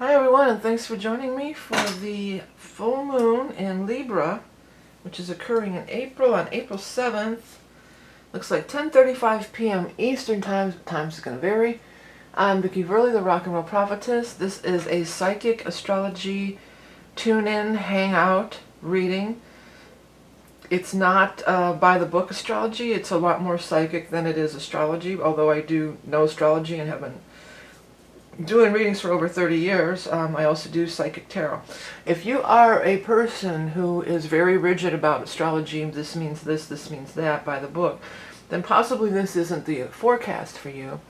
Hi everyone, and thanks for joining me for the full moon in Libra, which is occurring in April, on April 7th. Looks like 10:35 p.m. Eastern time. Time's going to vary. I'm vickieverlie, the rock and roll prophetess. This is a psychic astrology tune-in, hangout reading. It's not by the book astrology. It's a lot more psychic than it is astrology, although I do know astrology and have been doing readings for over 30 years. I also do psychic tarot. If you are a person who is very rigid about astrology, this means this means that by the book, then possibly this isn't the forecast for you.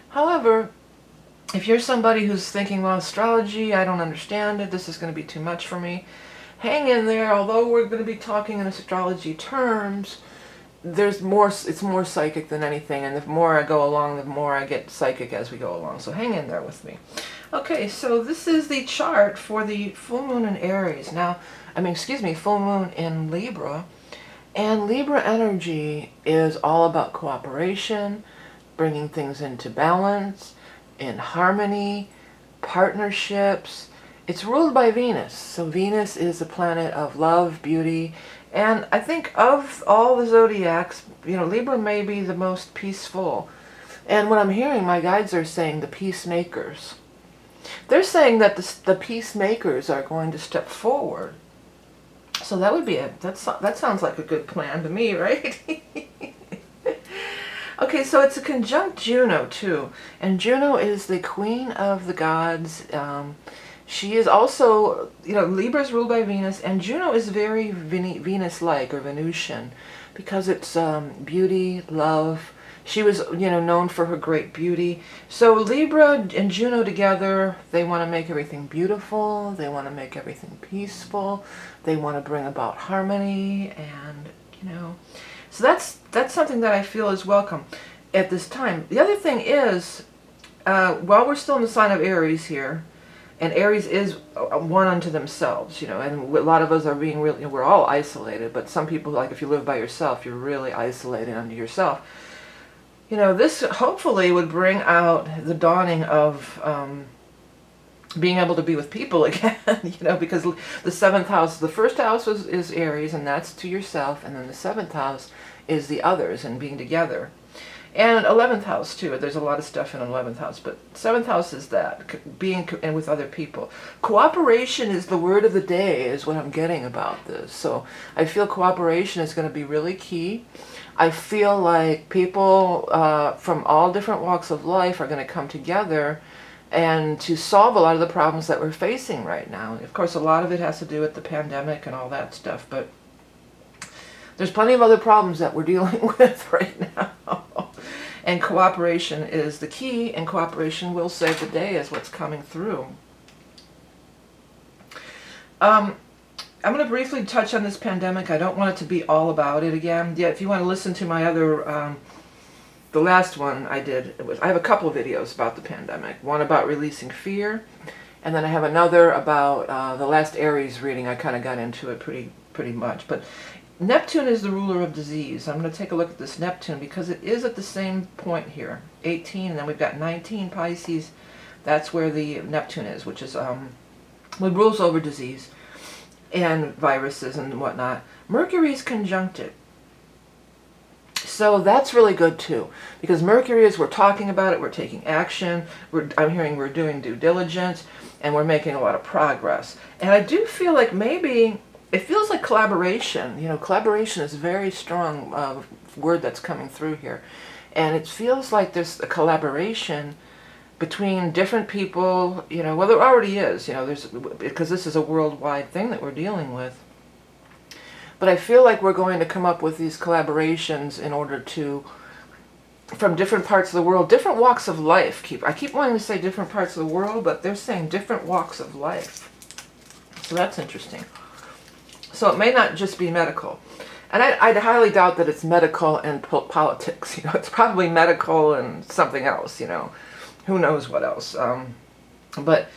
However, if you're somebody who's thinking, well, astrology, I don't understand it, this is going to be too much for me, hang in there. Although we're going to be talking in astrology terms, it's more psychic than anything, and the more I go along, the more I get psychic as we go along. So hang in there with me. Okay, so this is the chart for the full moon in Aries. Now, full moon in Libra. And Libra energy is all about cooperation, bringing things into balance, in harmony, partnerships. It's ruled by Venus. So Venus is the planet of love, beauty, and I think of all the zodiacs, Libra may be the most peaceful. And what I'm hearing, my guides are saying the peacemakers. They're saying that the peacemakers are going to step forward. So that would be that sounds like a good plan to me, right? Okay, so it's a conjunct Juno too. And Juno is the queen of the gods. She is also, Libra is ruled by Venus, and Juno is very Venus-like, or Venusian, because it's beauty, love. She was, known for her great beauty. So Libra and Juno together, they want to make everything beautiful. They want to make everything peaceful. They want to bring about harmony, and, So that's something that I feel is welcome at this time. The other thing is, while we're still in the sign of Aries here, and Aries is one unto themselves, and a lot of us are being really, we're all isolated, but some people, like if you live by yourself, you're really isolated unto yourself. This hopefully would bring out the dawning of being able to be with people again, because the 7th house, the first house is Aries, and that's to yourself, and then the 7th house is the others and being together. And 11th house too. There's a lot of stuff in 11th house, but 7th house is that, being and with other people. Cooperation is the word of the day, is what I'm getting about this. So I feel cooperation is going to be really key. I feel like people from all different walks of life are going to come together and to solve a lot of the problems that we're facing right now. Of course, a lot of it has to do with the pandemic and all that stuff, but there's plenty of other problems that we're dealing with right now. And cooperation is the key, and cooperation will save the day, is what's coming through. I'm going to briefly touch on this pandemic. I don't want it to be all about it again. Yeah, if you want to listen to my other, the last one I did, I have a couple of videos about the pandemic. One about releasing fear, and then I have another about the last Aries reading. I kind of got into it pretty much, but Neptune is the ruler of disease. I'm going to take a look at this Neptune because it is at the same point here, 18, and then we've got 19 Pisces. That's where the Neptune is, which is what rules over disease and viruses and whatnot. Mercury is conjunct it. So that's really good too, because Mercury is, we're talking about it, we're taking action, I'm hearing we're doing due diligence, and we're making a lot of progress. And I do feel like maybe it feels like collaboration. Collaboration is a very strong word that's coming through here. And it feels like there's a collaboration between different people, well, there already is, because this is a worldwide thing that we're dealing with. But I feel like we're going to come up with these collaborations in order to, from different parts of the world, different walks of life. I keep wanting to say different parts of the world, but they're saying different walks of life. So that's interesting. So it may not just be medical. And I'd highly doubt that it's medical and politics. It's probably medical and something else, Who knows what else. But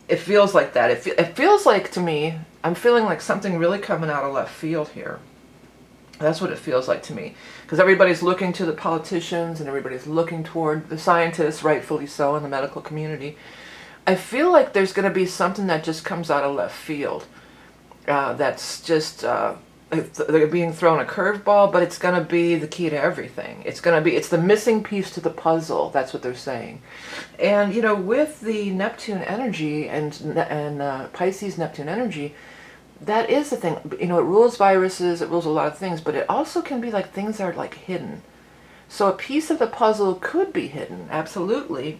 it feels like that. It feels like, to me, I'm feeling like something really coming out of left field here. That's what it feels like to me. Because everybody's looking to the politicians and everybody's looking toward the scientists, rightfully so, in the medical community. I feel like there's going to be something that just comes out of left field. That's just they're being thrown a curveball, but it's going to be the key to everything. It's the missing piece to the puzzle. That's what they're saying. And you know, with the Neptune energy and Pisces Neptune energy, that is the thing. You know, it rules viruses, it rules a lot of things, but it also can be like things are like hidden. So a piece of the puzzle could be hidden, absolutely,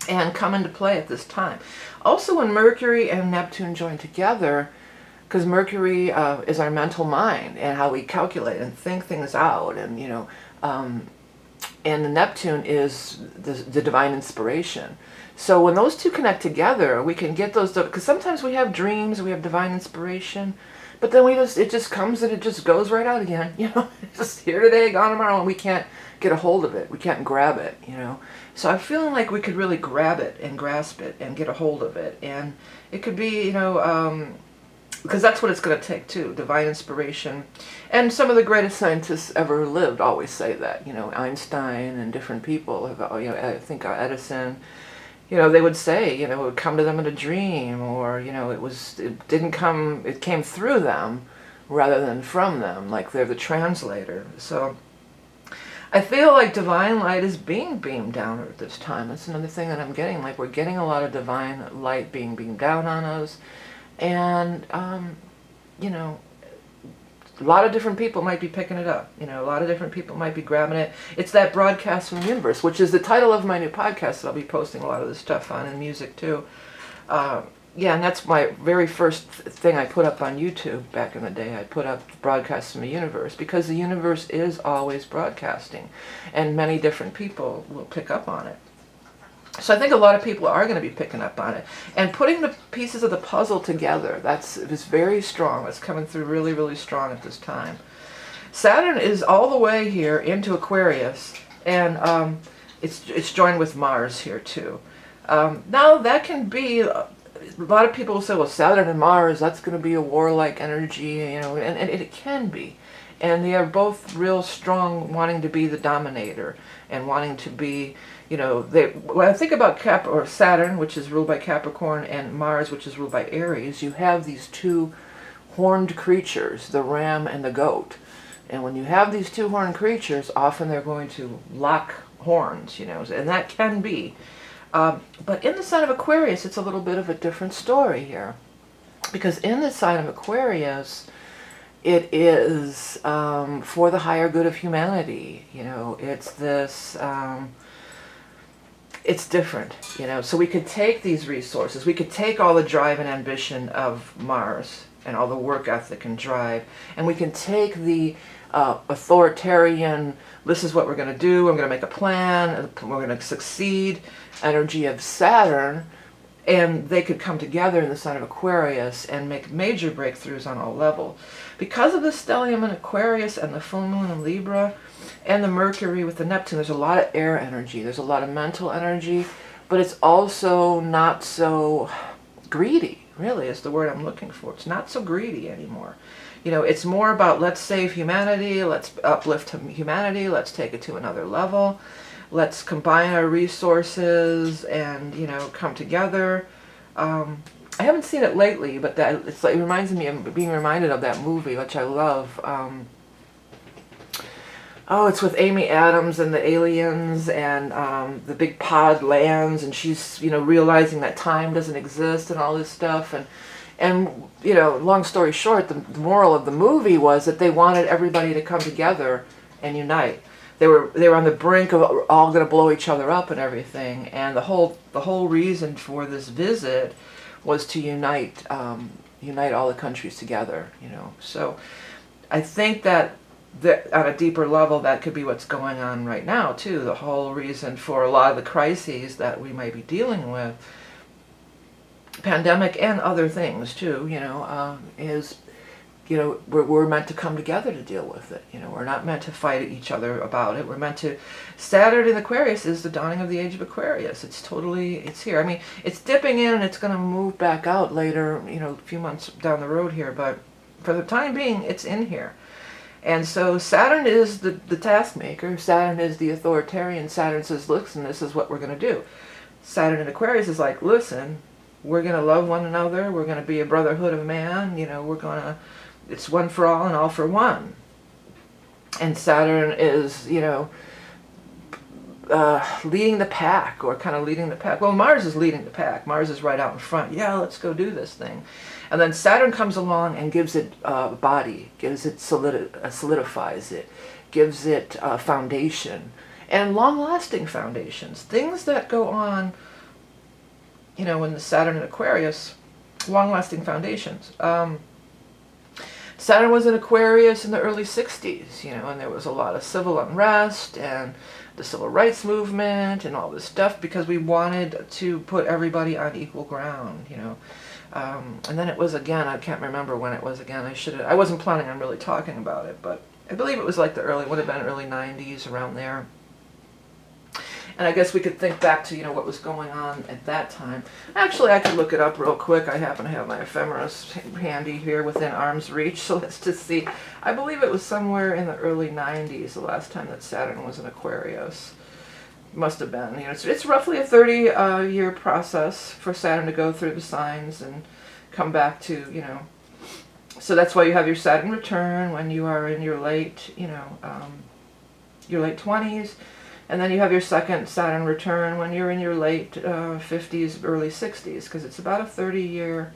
and come into play at this time. Also, when Mercury and Neptune join together, because Mercury is our mental mind and how we calculate and think things out, and you know, and the Neptune is the divine inspiration. So when those two connect together, we can get those, because sometimes we have dreams, we have divine inspiration, but then it just comes and it just goes right out again, you know, it's just here today, gone tomorrow, and we can't get a hold of it, we can't grab it, you know. So I'm feeling like we could really grab it and grasp it and get a hold of it, and it could be, you know, because that's what it's going to take too, divine inspiration. And some of the greatest scientists ever lived always say that, you know, Einstein and different people, you know, I think Edison, you know, they would say, you know, it would come to them in a dream, or, you know, it came through them rather than from them, like they're the translator. So I feel like divine light is being beamed down at this time. That's another thing that I'm getting, like we're getting a lot of divine light being beamed down on us. And, you know, a lot of different people might be picking it up. You know, a lot of different people might be grabbing it. It's that broadcast from the universe, which is the title of my new podcast that I'll be posting a lot of this stuff on, and music too. Yeah, and that's my very first thing I put up on YouTube back in the day. I put up broadcast from the universe, because the universe is always broadcasting, and many different people will pick up on it. So I think a lot of people are going to be picking up on it. And putting the pieces of the puzzle together, it's very strong. It's coming through really, really strong at this time. Saturn is all the way here into Aquarius, and it's joined with Mars here too. Now that can be, a lot of people will say, well, Saturn and Mars, that's going to be a warlike energy, you know, and it can be. And they are both real strong, wanting to be the dominator and wanting to be, you know, when I think about Saturn, which is ruled by Capricorn, and Mars, which is ruled by Aries, you have these two horned creatures, the ram and the goat. And when you have these two horned creatures, often they're going to lock horns, you know, and that can be. But in the sign of Aquarius, it's a little bit of a different story here. Because in the sign of Aquarius, it is for the higher good of humanity. You know, it's this, it's different, you know. So we could take these resources, we could take all the drive and ambition of Mars and all the work ethic and drive, and we can take the authoritarian, this is what we're going to do, I'm going to make a plan, we're going to succeed energy of Saturn, and they could come together in the sign of Aquarius and make major breakthroughs on all levels. Because of the stellium in Aquarius and the full moon in Libra and the Mercury with the Neptune, there's a lot of air energy, there's a lot of mental energy, but it's also not so greedy, really, is the word I'm looking for. It's not so greedy anymore. You know, it's more about let's save humanity, let's uplift humanity, let's take it to another level. Let's combine our resources and, you know, come together. I haven't seen it lately, but it reminds me of being reminded of that movie, which I love. It's with Amy Adams and the aliens, and the big pod lands, and she's, you know, realizing that time doesn't exist and all this stuff. And you know, long story short, the moral of the movie was that they wanted everybody to come together and unite. They were on the brink of all going to blow each other up and everything, and the whole reason for this visit was to unite all the countries together, you know. So I think that on a deeper level, that could be what's going on right now too. The whole reason for a lot of the crises that we might be dealing with, pandemic and other things too, you know, is, you know, we're meant to come together to deal with it. You know, we're not meant to fight each other about it. We're meant to. Saturn in Aquarius is the dawning of the age of Aquarius. It's here. I mean, it's dipping in and it's going to move back out later, you know, a few months down the road here. But for the time being, it's in here. And so Saturn is the task maker. Saturn is the authoritarian. Saturn says, listen, this is what we're going to do. Saturn in Aquarius is like, listen, we're going to love one another. We're going to be a brotherhood of man. You know, it's one for all and all for one. And Saturn is, you know, leading the pack, or kind of leading the pack. Well, Mars is leading the pack. Mars is right out in front. Yeah, let's go do this thing. And then Saturn comes along and gives it body, gives it solidifies it, gives it foundation, and long-lasting foundations. Things that go on, you know, in the Saturn and Aquarius, long-lasting foundations. Saturn was in Aquarius in the early 60s, you know, and there was a lot of civil unrest and the civil rights movement and all this stuff, because we wanted to put everybody on equal ground, you know. And then it was again, I can't remember when it was again. I wasn't planning on really talking about it, but I believe it was like would have been early 90s, around there. And I guess we could think back to, you know, what was going on at that time. Actually, I could look it up real quick. I happen to have my ephemeris handy here within arm's reach, so let's just see. I believe it was somewhere in the early 90s, the last time that Saturn was in Aquarius. Must have been. You know, it's roughly a 30-year process for Saturn to go through the signs and come back to, you know. So that's why you have your Saturn return when you are in your late, you know, your late 20s. And then you have your second Saturn return when you're in your late 50s, early 60s, because it's about a 30-year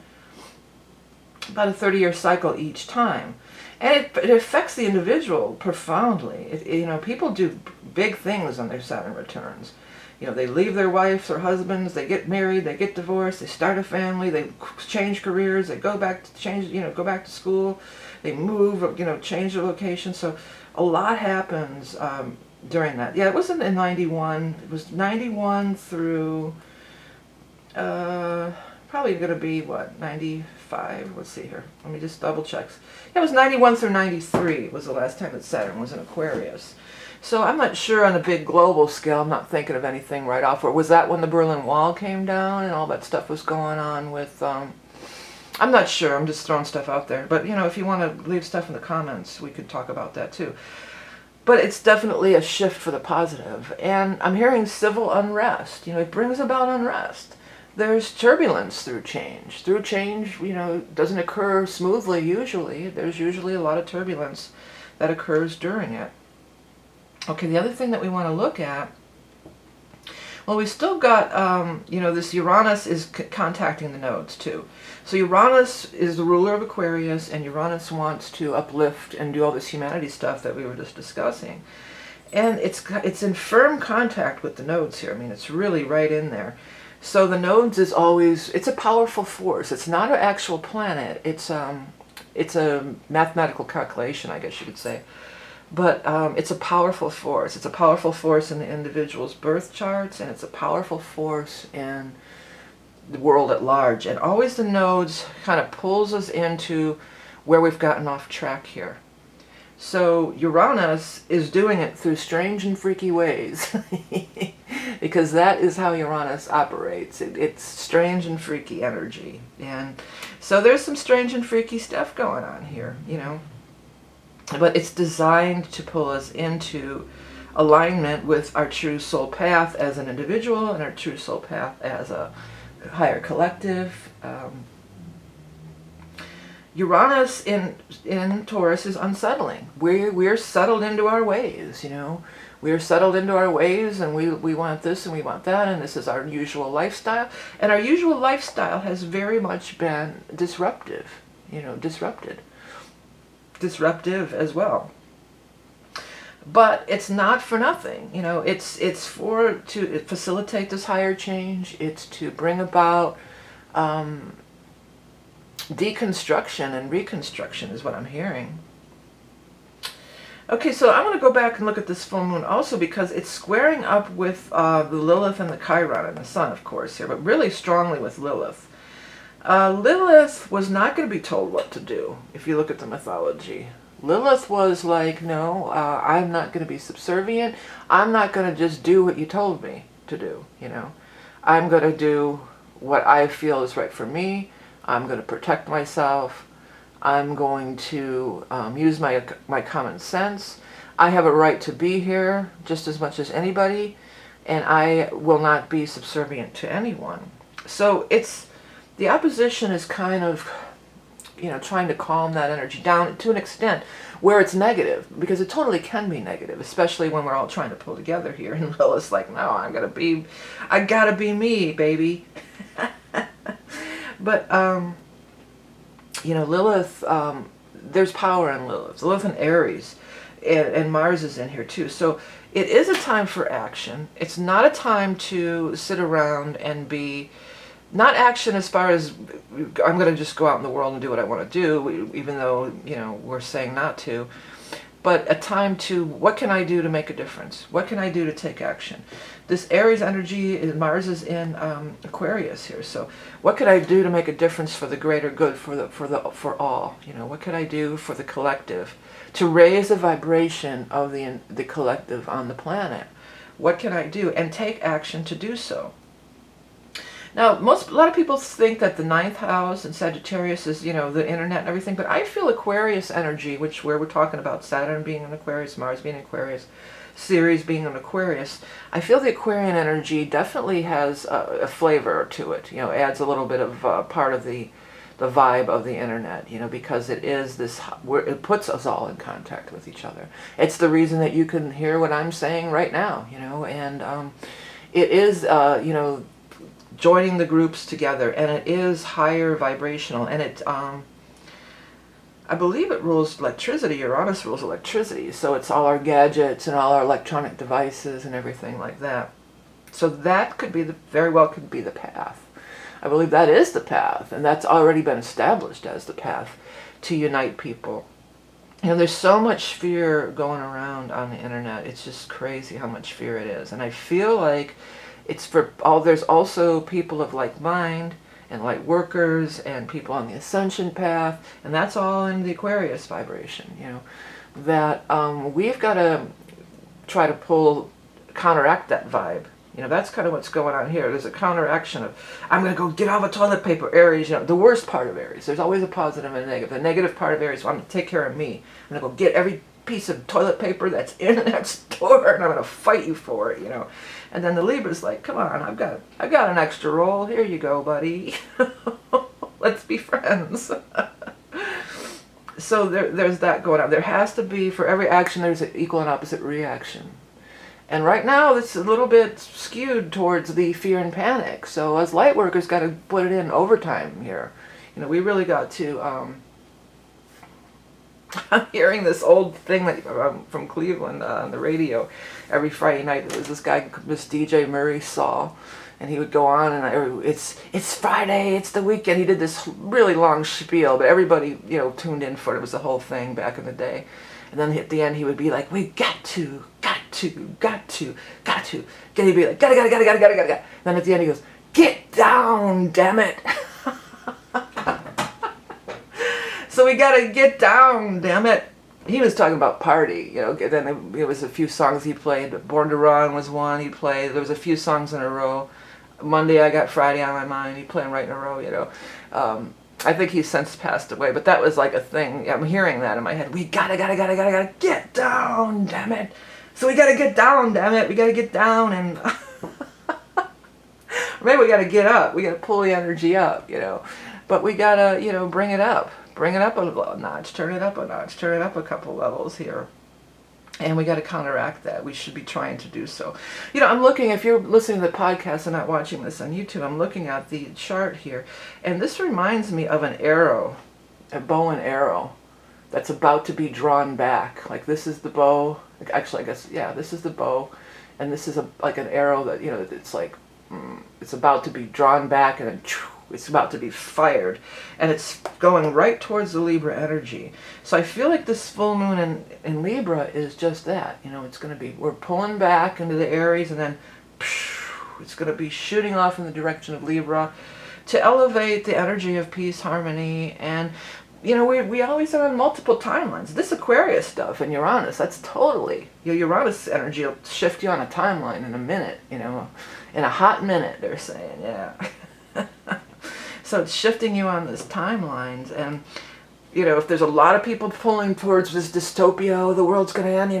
cycle each time. And it affects the individual profoundly. You know, people do big things on their Saturn returns. You know, they leave their wives or husbands, they get married, they get divorced, they start a family, they change careers, they go back to school, they move, you know, change their location. So a lot happens during that. Yeah, it wasn't in 91. It was 91 through, probably going to be, what, 95? Let's see here. Let me just double check. Yeah, it was 91 through 93 was the last time that Saturn was in Aquarius. So I'm not sure on a big global scale. I'm not thinking of anything right off. Or was that when the Berlin Wall came down and all that stuff was going on with... I'm not sure. I'm just throwing stuff out there. But, you know, if you want to leave stuff in the comments, we could talk about that too. But it's definitely a shift for the positive. And I'm hearing civil unrest. You know, it brings about unrest. There's turbulence through change. Through change, you know, doesn't occur smoothly usually. There's usually a lot of turbulence that occurs during it. Okay, the other thing that we want to look at, well, we still got, you know, this Uranus is contacting the nodes too. So Uranus is the ruler of Aquarius, and Uranus wants to uplift and do all this humanity stuff that we were just discussing. And it's in firm contact with the nodes here. I mean, it's really right in there. So the nodes is always, it's a powerful force. It's not an actual planet. It's a mathematical calculation, I guess you could say. But it's a powerful force. It's a powerful force in the individual's birth charts, and it's a powerful force in the world at large. And always the nodes kind of pulls us into where we've gotten off track here. So Uranus is doing it through strange and freaky ways. Because that is how Uranus operates. It's strange and freaky energy. And so there's some strange and freaky stuff going on here, you know. But it's designed to pull us into alignment with our true soul path as an individual and our true soul path as a higher collective. Uranus in Taurus is unsettling. We're settled into our ways, you know. We're settled into our ways, and we want this and we want that, and this is our usual lifestyle. And our usual lifestyle has very much been disruptive, you know, disruptive as well. But it's not for nothing, you know. It's to facilitate this higher change. It's to bring about deconstruction and reconstruction is what I'm hearing. Okay, so I want to go back and look at this full moon also because it's squaring up with the Lilith and the Chiron and the Sun, of course, here, but really strongly with Lilith. Lilith was not going to be told what to do, if you look at the mythology. Lilith was like, no, I'm not going to be subservient. I'm not going to just do what you told me to do, you know. I'm going to do what I feel is right for me. I'm going to protect myself. I'm going to use my common sense. I have a right to be here just as much as anybody. and I will not be subservient to anyone. So the opposition is kind of, trying to calm that energy down to an extent where it's negative, because it totally can be negative, especially when we're all trying to pull together here. And Lilith's like, no, I gotta be me, baby. But, Lilith, there's power in Lilith. Lilith and Aries, and Mars is in here too. So it is a time for action. It's not a time to sit around and be, not action as far as I'm going to just go out in the world and do what I want to do, even though, we're saying not to. But a time to, what can I do to make a difference? What can I do to take action? This Aries energy, Mars is in Aquarius here. So what could I do to make a difference for the greater good, for all? What could I do for the collective, to raise the vibration of the collective on the planet? What can I do? And take action to do so. Now, a lot of people think that the 9th house and Sagittarius is, the internet and everything, but I feel Aquarius energy, where we're talking about Saturn being in Aquarius, Mars being in Aquarius, Ceres being in Aquarius. I feel the Aquarian energy definitely has a flavor to it, adds a little bit of part of the vibe of the internet, because it is this, it puts us all in contact with each other. It's the reason that you can hear what I'm saying right now, and it is, joining the groups together, and it is higher vibrational, and it I believe it rules electricity. Uranus rules electricity, so it's all our gadgets and all our electronic devices and everything like that. So that could be very well could be the path. I believe that is the path, and that's already been established as the path to unite people. There's so much fear going around on the internet. It's just crazy how much fear it is, and I feel like it's for all. There's also people of like mind and light workers and people on the ascension path, and that's all in the Aquarius vibration, that we've got to try to counteract that vibe. That's kind of what's going on here. There's a counteraction of, I'm going to go get all the toilet paper. Aries, the worst part of Aries. There's always a positive and a negative. The negative part of Aries, I'm going to take care of me. I'm going to go get every piece of toilet paper that's in that store, and I'm going to fight you for it, And then the Libra's like, come on, I've got an extra roll. Here you go, buddy. Let's be friends. So there's that going on. There has to be, for every action, there's an equal and opposite reaction. And right now, it's a little bit skewed towards the fear and panic. So as light workers, got to put it in overtime here. We really got to. I'm hearing this old thing that from Cleveland on the radio every Friday night. There was this guy, this DJ Murray Saul, and he would go on and it's Friday, it's the weekend. He did this really long spiel, but everybody tuned in for it. It was the whole thing back in the day. And then at the end he would be like, we got to. He'd be like, gotta. Then at the end he goes, get down, damn it. So we gotta get down, damn it. He was talking about party, Then there was a few songs he played. Born to Run was one he played. There was a few songs in a row. Monday I Got Friday on My Mind. He played them right in a row, I think he's since passed away, but that was like a thing. I'm hearing that in my head. We gotta get down, damn it. So we gotta get down, damn it. We gotta get down, and maybe we gotta get up. We gotta pull the energy up, But we gotta, bring it up. Bring it up a notch, turn it up a notch, turn it up a couple levels here. And we got to counteract that. We should be trying to do so. I'm looking, if you're listening to the podcast and not watching this on YouTube, I'm looking at the chart here. And this reminds me of an arrow, a bow and arrow, that's about to be drawn back. Like this is the bow. Actually, I guess, yeah, this is the bow. And this is like an arrow that, it's like, it's about to be drawn back and then it's about to be fired, and it's going right towards the Libra energy. So I feel like this full moon in Libra is just that. It's going to be, we're pulling back into the Aries, and then it's going to be shooting off in the direction of Libra to elevate the energy of peace, harmony, and we always are on multiple timelines. This Aquarius stuff and Uranus, that's totally, Uranus energy will shift you on a timeline in a minute, in a hot minute, they're saying, yeah. So it's shifting you on these timelines, and if there's a lot of people pulling towards this dystopia, oh, the world's going to end,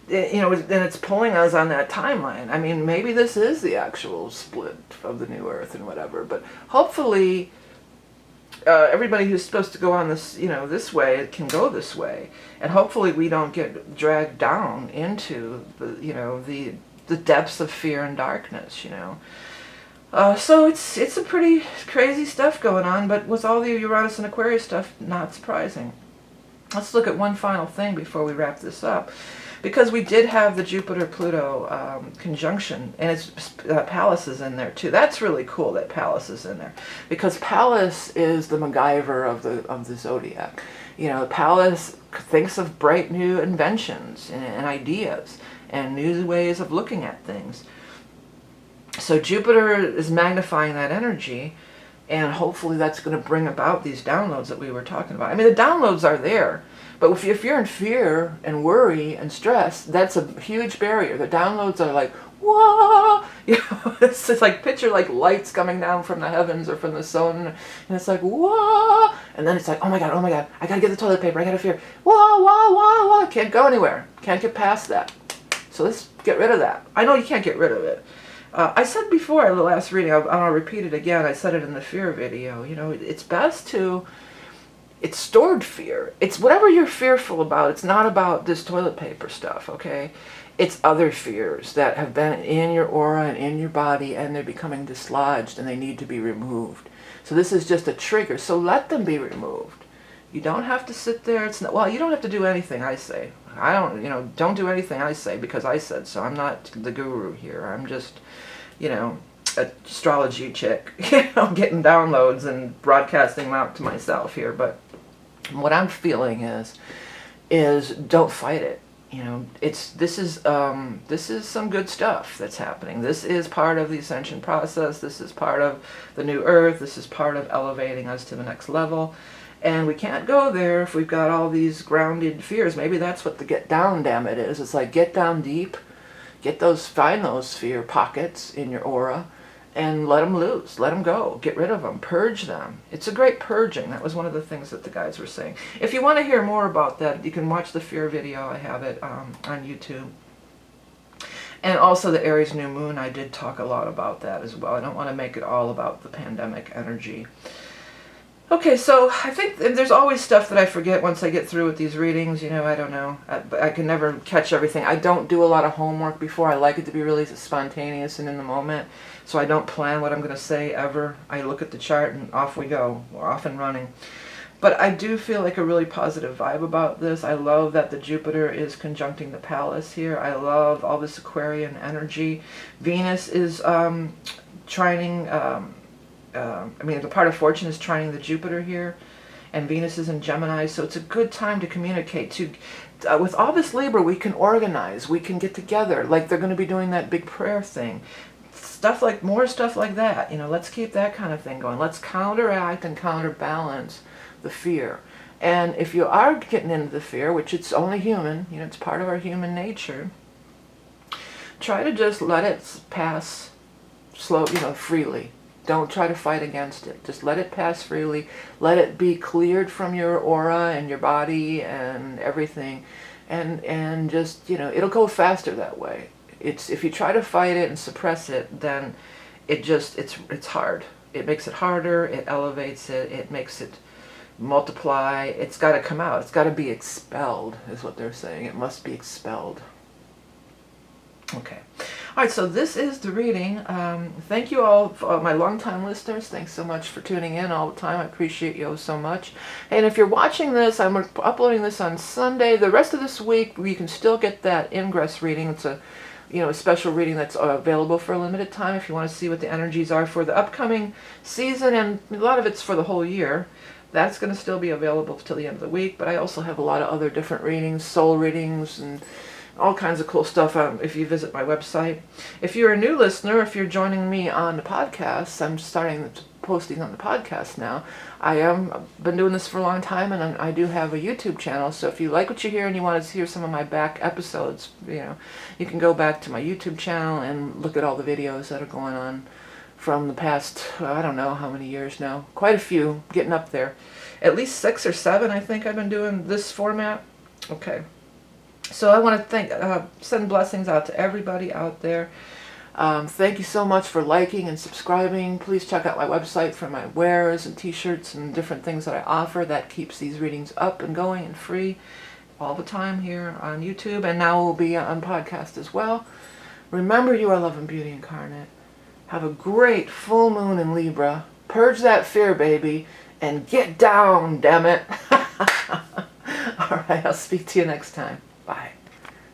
then it's pulling us on that timeline. I mean, maybe this is the actual split of the new Earth and whatever, but hopefully everybody who's supposed to go on this, this way, can go this way, and hopefully we don't get dragged down into the depths of fear and darkness, So it's a pretty crazy stuff going on, but with all the Uranus and Aquarius stuff, not surprising. Let's look at one final thing before we wrap this up. Because we did have the Jupiter-Pluto conjunction, and it's Pallas is in there too. That's really cool that Pallas is in there, because Pallas is the MacGyver of the zodiac. Pallas thinks of bright new inventions and ideas and new ways of looking at things. So Jupiter is magnifying that energy, and hopefully that's going to bring about these downloads that we were talking about. I mean, the downloads are there. But if you're in fear and worry and stress, that's a huge barrier. The downloads are like, whoa! It's just like, picture like lights coming down from the heavens or from the sun, and it's like, whoa! And then it's like, oh my God, I gotta get the toilet paper, I gotta fear, whoa, whoa, whoa, whoa! Can't go anywhere, can't get past that. So let's get rid of that. I know you can't get rid of it. I said before in the last reading, I'll repeat it again, I said it in the fear video, it's best to... It's stored fear. It's whatever you're fearful about. It's not about this toilet paper stuff, okay? It's other fears that have been in your aura and in your body, and they're becoming dislodged and they need to be removed. So this is just a trigger. So let them be removed. You don't have to sit there. It's not, well, you don't have to do anything I say. I don't, don't do anything I say because I said so. I'm not the guru here. I'm just, astrology chick, getting downloads and broadcasting them out to myself here. But what I'm feeling is don't fight it. This is some good stuff that's happening. This is part of the ascension process. This is part of the new Earth. This is part of elevating us to the next level. And we can't go there if we've got all these grounded fears. Maybe that's what the get down, damn it, is. It's like, get down deep, find those fear pockets in your aura, and let them loose, let them go, get rid of them, purge them. It's a great purging. That was one of the things that the guys were saying. If you want to hear more about that, you can watch the fear video. I have it on YouTube. And also the Aries new moon, I did talk a lot about that as well. I don't want to make it all about the pandemic energy. Okay, so I think there's always stuff that I forget once I get through with these readings. I don't know. I can never catch everything. I don't do a lot of homework before. I like it to be really spontaneous and in the moment. So I don't plan what I'm going to say ever. I look at the chart and off we go. We're off and running. But I do feel like a really positive vibe about this. I love that the Jupiter is conjuncting the Pallas here. I love all this Aquarian energy. Venus is trining... the part of fortune is trining the Jupiter here, and Venus is in Gemini, so it's a good time to communicate. With all this Libra, we can organize, we can get together, like they're going to be doing that big prayer thing. More stuff like that. Let's keep that kind of thing going. Let's counteract and counterbalance the fear. And if you are getting into the fear, which it's only human, it's part of our human nature, try to just let it pass freely. Don't try to fight against it. Just let it pass freely. Let it be cleared from your aura and your body and everything. And just, it'll go faster that way. If you try to fight it and suppress it, then it's hard. It makes it harder, it elevates it, it makes it multiply. It's got to come out. It's got to be expelled, is what they're saying. It must be expelled. Okay. All right, so this is the reading. Thank you all, my longtime listeners. Thanks so much for tuning in all the time. I appreciate you so much. And if you're watching this, I'm uploading this on Sunday. The rest of this week, you can still get that ingress reading. It's a special reading that's available for a limited time if you want to see what the energies are for the upcoming season, and a lot of it's for the whole year. That's going to still be available till the end of the week, but I also have a lot of other different readings, soul readings, and all kinds of cool stuff if you visit my website. If you're a new listener, if you're joining me on the podcast, I'm starting posting on the podcast now. I've been doing this for a long time, and I do have a YouTube channel, so if you like what you hear and you want to hear some of my back episodes, you can go back to my YouTube channel and look at all the videos that are going on from the past, I don't know how many years now. Quite a few, getting up there. At least 6 or 7, I think I've been doing this format. Okay. So I want to send blessings out to everybody out there. Thank you so much for liking and subscribing. Please check out my website for my wares and t-shirts and different things that I offer. That keeps these readings up and going and free all the time here on YouTube, and now will be on podcast as well. Remember, you are love and beauty incarnate. Have a great full moon in Libra. Purge that fear, baby, and get down, damn it. All right, I'll speak to you next time. Bye.